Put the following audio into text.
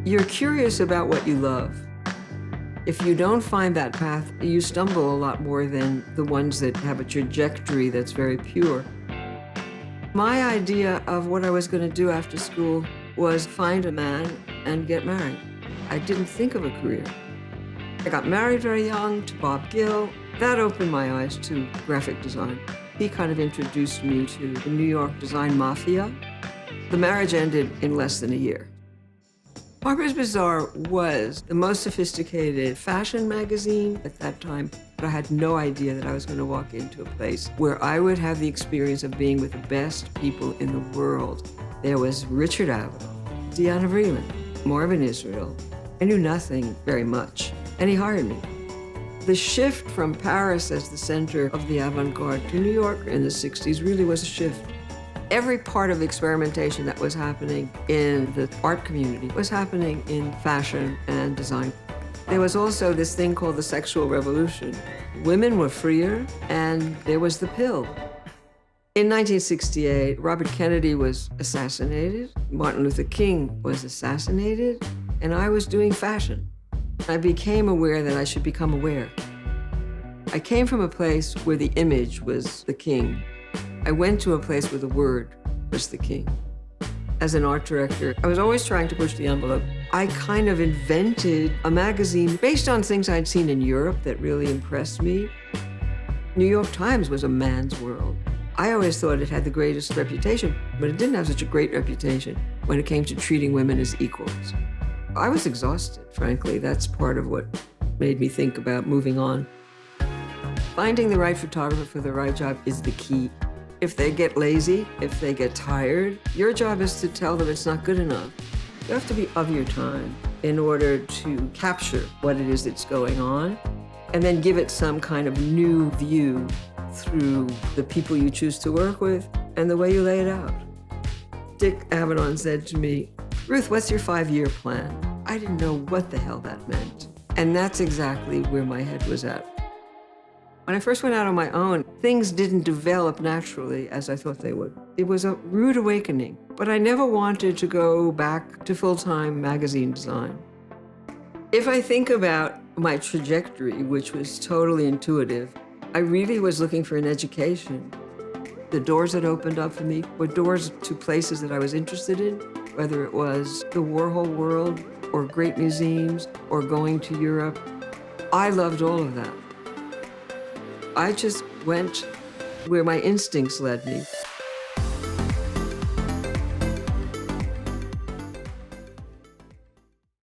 You're curious about what you love. If you don't find that path, you stumble a lot more than the ones that have a trajectory that's very pure. My idea of what I was going to do after school was find a man and get married. I didn't think of a career. I got married very young to Bob Gill. That opened my eyes to graphic design. He kind of introduced me to the New York design mafia. The marriage ended in less than a year. Harper's Bazaar was the most sophisticated fashion magazine at that time, but I had no idea that I was going to walk into a place where I would have the experience of being with the best people in the world. There was Richard Avedon, Diana Vreeland, Marvin Israel. I knew nothing very much, and he hired me. The shift from Paris as the center of the avant-garde to New York in the 60s really was a shift. Every part of experimentation that was happening in the art community was happening in fashion and design. There was also this thing called the sexual revolution. Women were freer, and there was the pill. In 1968, Robert Kennedy was assassinated, Martin Luther King was assassinated, and I was doing fashion. I became aware that I should become aware. I came from a place where the image was the king. I went to a place where the word was the king. As an art director, I was always trying to push the envelope. I kind of invented a magazine based on things I'd seen in Europe that really impressed me. New York Times was a man's world. I always thought it had the greatest reputation, but it didn't have such a great reputation when it came to treating women as equals. I was exhausted, frankly. That's part of what made me think about moving on. Finding the right photographer for the right job is the key. If they get lazy, if they get tired, your job is to tell them it's not good enough. You have to be of your time in order to capture what it is that's going on and then give it some kind of new view through the people you choose to work with and the way you lay it out. Dick Avedon said to me, "Ruth, what's your 5-year plan?" I didn't know what the hell that meant. And that's exactly where my head was at. When I first went out on my own, things didn't develop naturally as I thought they would. It was a rude awakening, but I never wanted to go back to full-time magazine design. If I think about my trajectory, which was totally intuitive, I really was looking for an education. The doors that opened up for me were doors to places that I was interested in, whether it was the Warhol world or great museums or going to Europe. I loved all of that. I just went where my instincts led me.